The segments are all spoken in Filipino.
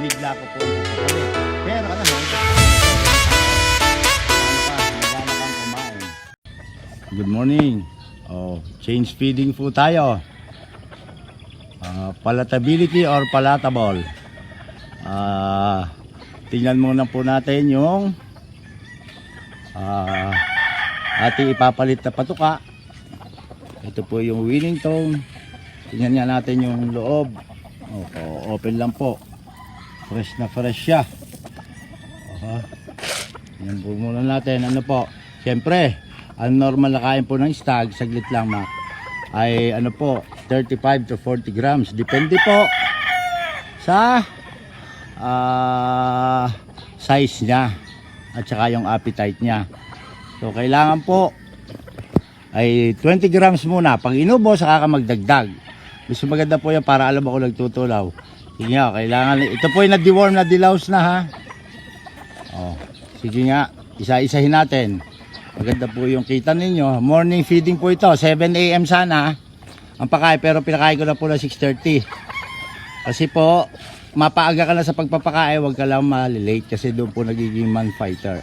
binigla ko po ang pupulit. Pero alam mo, kumain. Good morning. Change feeding po tayo. Palatability or palatable. Tingnan muna po natin yung ating ipapalit na patuka. Ito po yung winning tone. Tingnan nga natin yung loob. Open lang po. Fresh na fresh siya. Yan po muna natin. Ano po? Siyempre, ang normal na kain po ng stag, saglit lang Mac, ay ano po, 35 to 40 grams. Depende po sa size niya at saka yung appetite niya. So kailangan po ay 20 grams muna. Pag inubos, saka ka magdagdag. Mas maganda po yan para alam ako nagtutulaw. Sige nga, kailangan. Ito po yung na-deworm na dilaws na ha. Sige nga, isa-isahin natin. Maganda po yung kita ninyo. Morning feeding po ito. 7 AM sana ang pakain, pero pinakain ko na po na 6:30. Kasi po, mapaaga ka na sa pagpapakain, huwag ka lang malilate kasi doon po nagiging man fighter.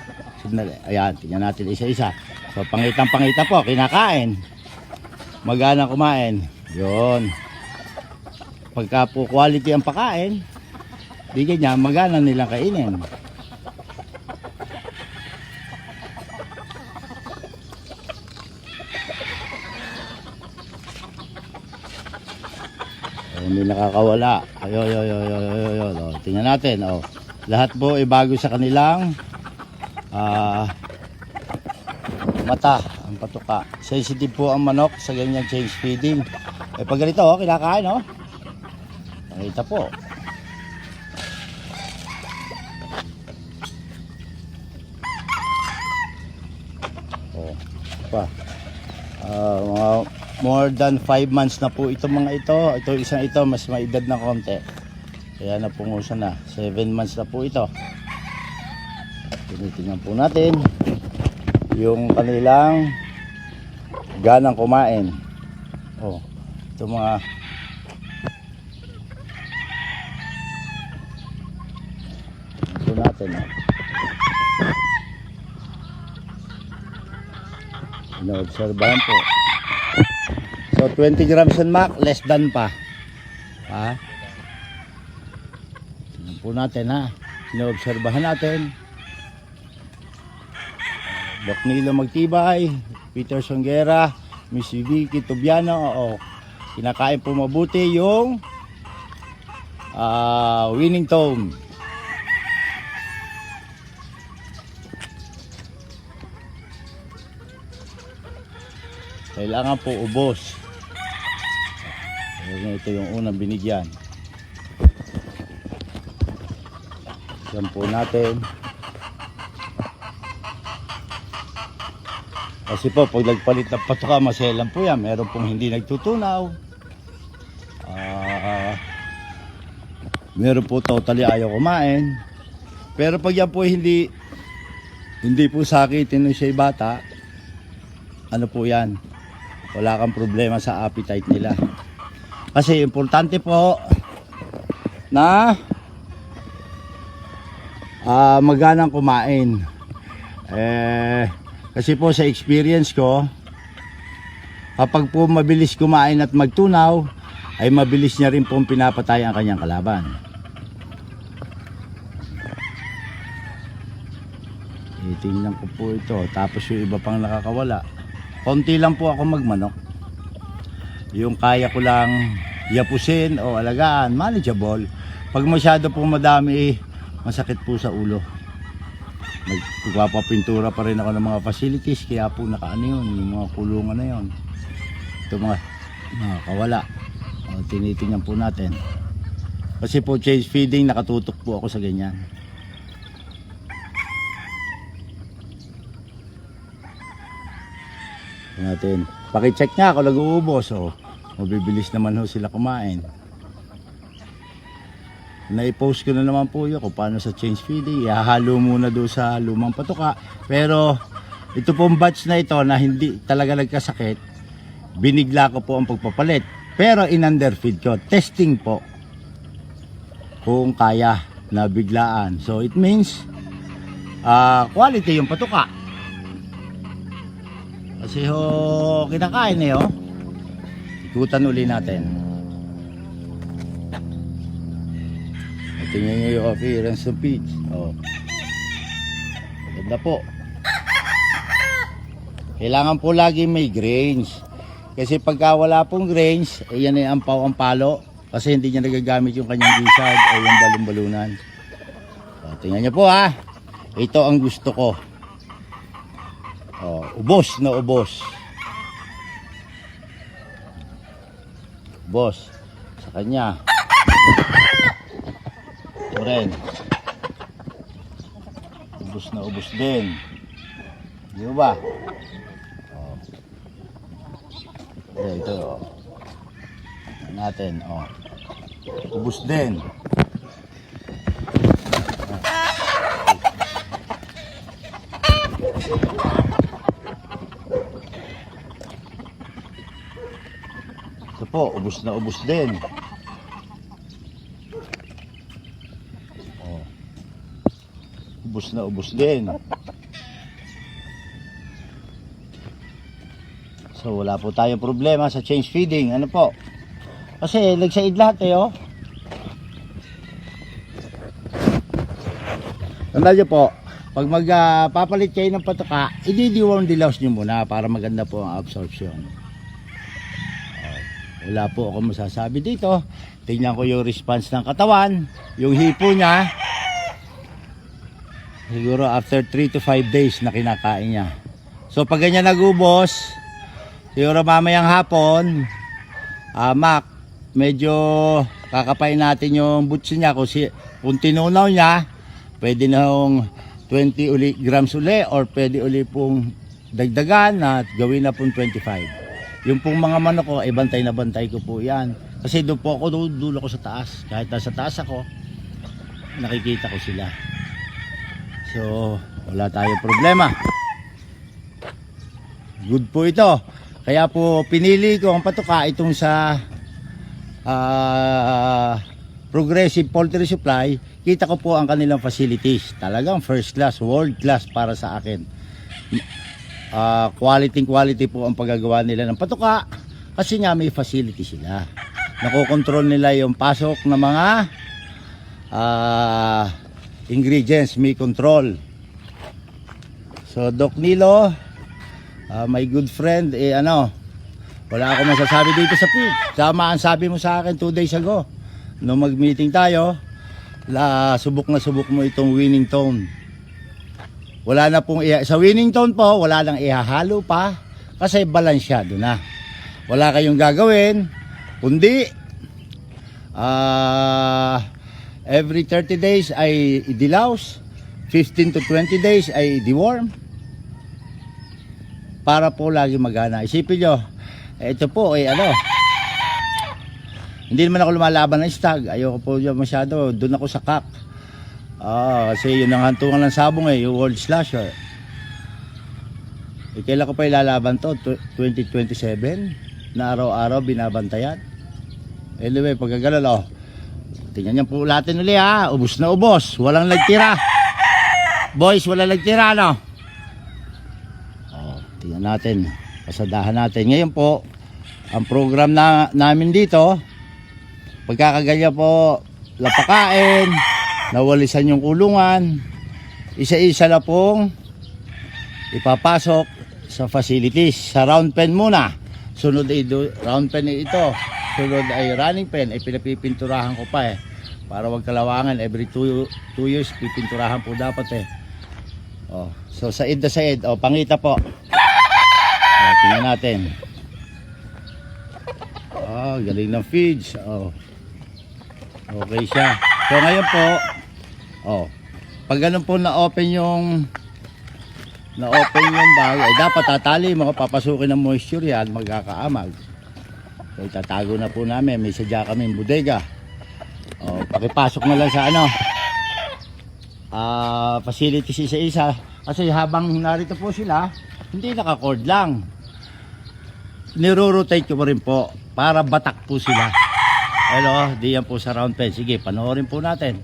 Ayan, tingnan natin isa-isa. So, pangitang-pangita po, kinakain. Magana kumain. Yun. Pagka po quality ang pakain, bigyan niya, magana nilang kainin. Hindi nakakawala. Ayun. Tingnan natin. Lahat po ay bago sa kanilang mata, ang patuka. Sensitive po ang manok sa ganyan change feeding. Pag ganito, kinakain, nakita po. Mga more than 5 months na po itong mga ito. Ito isang ito, mas maedad na konti. Kaya napungusa na. 7 months na po ito. Tinitingnan po natin yung kanilang ganang kumain. Ito mga ito natin. Ino-obserbahan po. So 20 grams and Mac, less than pa. Tingnan po natin ino-obserbahan natin. Doc Nilo Magtibay, Peter Songuera, Miss Vicky Tubiano. Kinakain po mabuti yung winning tone. Kailangan po ubos. Ito yung unang binigyan. Yan po natin. Kasi po pag nagpalit ng patuka, maselan po yan. Meron pong hindi nagtutunaw. Meron po totally ayaw kumain. Pero pag yan po hindi po sakitin nung siya'y bata, ano po yan, wala kang problema sa appetite nila. Kasi importante po na maganang kumain. Kasi po sa experience ko, kapag po mabilis kumain at magtunaw, ay mabilis niya rin pong pinapatay ang kanyang kalaban. Tingnan ko po ito. Tapos yung iba pang nakakawala. Konti lang po ako magmanok. Yung kaya ko lang yapusin o alagaan, manageable. Pag masyado po madami, masakit po sa ulo. Nagpapapintura pa rin ako ng mga facilities, kaya po nakaano yun, yung mga kulungan na yun. Ito mga nakakawala. Tinitingnan po natin. Kasi po change feeding, nakatutok po ako sa ganyan. Natin. Paki-check nga ako nag-uubos. Mabibilis naman sila kumain. Na-post ko na naman po yun kung paano sa change feeding. Ihahalo muna doon sa lumang patuka. Pero ito pong batch na ito na hindi talaga nagkasakit, binigla ko po ang pagpapalit. Pero in-underfeed ko. Testing po kung kaya. na biglaan. So it means quality yung patuka. Kasi ho, kinakain eh oh. Ikutan uli natin. At tingnan nyo yung appearance ng pigs. Oh. Ganda po. Kailangan po lagi may grains. Kasi pagka wala pong grains, yan ay ampaw ang palo. Kasi hindi niya nagagamit yung kanyang gisag o yung balon-balunan. So, tingnan niyo po ha. Ito ang gusto ko. Oh, ubos na ubos. Ubos. Sa kanya. Ito rin. Ubos na ubos din. Di ba? Ito, oh. Natin, oh. Ubus din. Ito po, ubus na ubus din. Oh. Ubus na ubus din. So wala po tayong problema sa change feeding. Ano po? Kasi nagsaid lahat eh oh. Tandaan nyo po, pag magpapalit kayo ng patuka, i-deworm dilaws nyo muna para maganda po ang absorption. Wala po ako masasabi dito. Tingnan ko yung response ng katawan, yung hipo niya. Siguro after 3 to 5 days na kinakain niya. So pag ganyan nagubos, siguro mamayang hapon, Mac, medyo kakapain natin yung butsi niya. Kung tinunaw niya, pwede na yung 20 grams uli or pwede uli pong dagdagan at gawin na pong 25. Yung pong mga manok ko, bantay na bantay ko po yan. Kasi doon po ako, dulo ko sa taas. Kahit nasa taas ako, nakikita ko sila. So, wala tayong problema. Good po ito. Kaya po pinili ko ang patuka itong sa Progressive Poultry Supply. Kita ko po ang kanilang facilities. Talagang first class, world class para sa akin. Quality po ang paggagawa nila ng patuka. Kasi nga may facility sila. Nakokontrol nila yung pasok ng mga ingredients. May control. So Doc Nilo, my good friend, wala ako masasabi dito sa pig. Tama ang sabi mo sa akin 2 days ago. Nung mag-meeting tayo, subok na subok mo itong winning tone. Wala na pong sa winning tone po, wala nang ihahalo pa kasi balansyado na. Wala kayong gagawin kundi every 30 days ay i-dilaws, 15 to 20 days ay i-deworm para po lagi magana. Isipin nyo, ito po ay hindi naman ako lumalaban ng stag. Ayoko po yun masyado. Doon ako sa kak. Kasi yun ang hantungan ng sabong yung world slasher. Kailan ko pa ilalaban to? 2027 na araw-araw binabantayan. Anyway, pagkagala tingnan niyo po natin ulit ha. Ubus na ubos. Walang nagtira. Boys, walang nagtira tingnan natin. Pasadahan natin. Ngayon po, ang program namin dito, pagkakagaya po, lapakain, nawalisan yung kulungan, isa-isa na pong ipapasok sa facilities. Sa round pen muna. Sunod ay round pen ito. Sunod ay running pen. Ay pinapipinturahan ko pa para wag kalawangan. Every 2 years, pipinturahan po dapat So said na said. Pangita po. Tingnan natin. Galing ng feeds. Okay siya. So ngayon po, pag ganun po na-open yung bag, ay dapat tatali mo, papasukin ng moisture yan, magkakaamag. So itatago na po namin, may sadya kaming bodega. Pakipasok na lang sa facilities isa-isa. Kasi habang narito po sila, hindi naka-cord lang. Niro-rotate ko rin po para batak po sila. Diyan po sa round pen. Sige, panoorin po natin.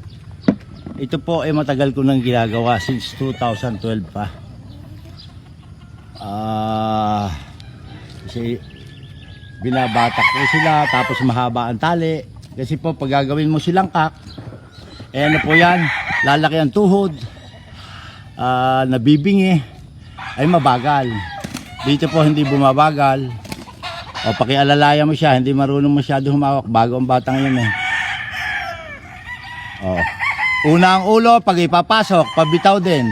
Ito po ay matagal ko nang ginagawa since 2012 pa. Kasi binabatak ko sila tapos mahaba ang tali. Kasi po pag gagawin mo silang kak, eh ano po yan, lalaki ang tuhod, nabibingi, ay mabagal. Dito po hindi bumabagal. O pakialalayan mo siya, hindi marunong masyado humawak, bago ang batang yun eh. O, una ang ulo, pag ipapasok, pabitaw din.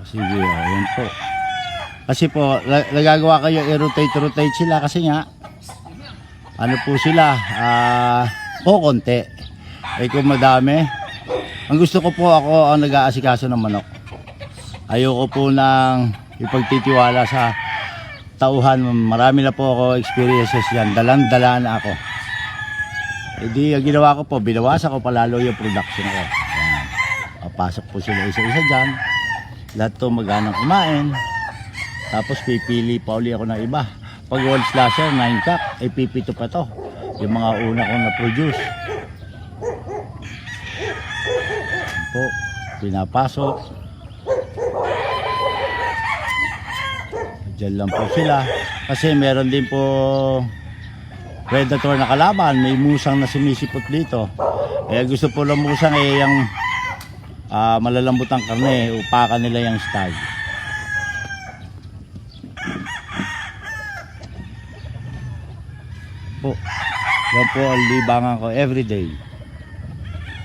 Sige, ayan po. Kasi po, nagagawa kayo, i-rotate sila kasi nga, ano po sila, konti. Eh kung madami, ang gusto ko po ako ang nag-aasikaso ng manok. Ayoko po nang ipagtitiwala sa tauhan. Marami na po ako experiences yan. Dalan-dala na ako. E di, ang ginawa ko po, binawasan ko palalo yung production ko. Ayan. Papasok po sila isa-isa dyan. Lahat to maganang kumain. Tapos pipili pa uli ako ng iba. Pag wall slasher, 9 cup, eh pipito pa to. Yung mga una kong na-produce. Po, pinapasok. Diyan lang po sila. Kasi meron din po predator na kalaban. May musang na sumisipot dito. Eh gusto po lang musang eh yung malalambot ang karne. Upakan nila yung stag. Po, yan po ang libangan ko everyday.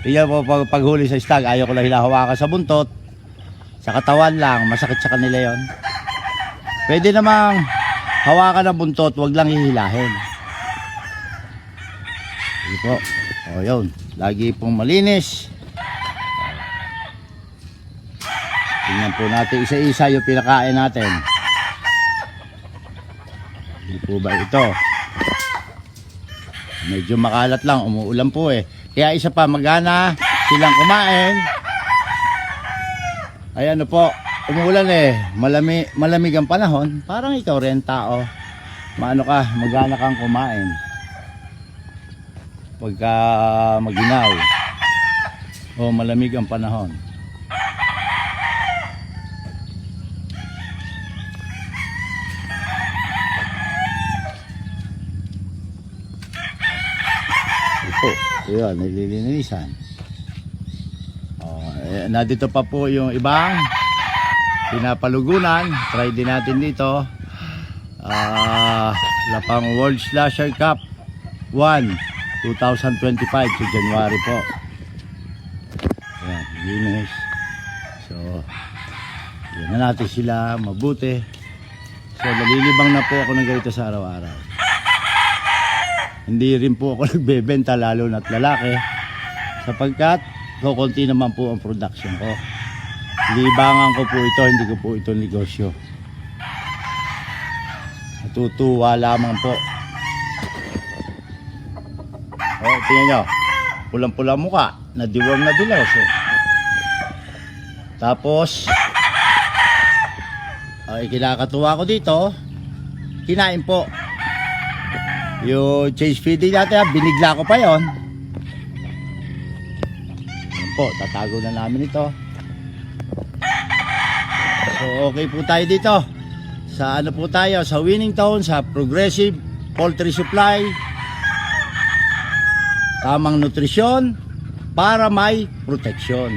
Iyan po paghuli sa stag, ayaw ko lang hinahawakan sa buntot. Sa katawan lang, masakit sa kanila yon. Pwede namang hawakan ng buntot, wag lang hihilahin. Sige po. O yun, lagi pong malinis. Tingnan po natin isa-isa yung pinakain natin. Hindi po ba ito? Medyo makalat lang, umuulan po eh. Kaya isa pa, magana silang kumain. Ay ano po, umuulan eh. Malamig ang panahon. Parang ikaw rin tao. Maano ka, magana kang kumain. Pagka maginaw. O malamig ang panahon. Ayan, nililinisan. Nandito pa po yung ibang pinapalugunan. Try din natin dito. Lapang World Slasher Cup 1 2025 sa January po. Ayan, linis. So, yan na natin sila mabuti. So, nalilibang na po ako ng ganito sa araw-araw. Hindi rin po ako nagbebenta lalo na't lalaki sapagkat kukunti naman po ang production ko. Libangan ko po ito, hindi ko po ito negosyo. Natutuwa lamang po. Tingnan nyo, pulang-pula mukha, nadiwang na dilaw. So, tapos kinakatuwa ko dito, kinain po. Yung change feeding natin, binigla ko pa yon. Yan po, tatago na namin ito. So okay po tayo dito. Sa ano po tayo, sa Winnington, sa Progressive Poultry Supply. Tamang nutrisyon para may proteksyon.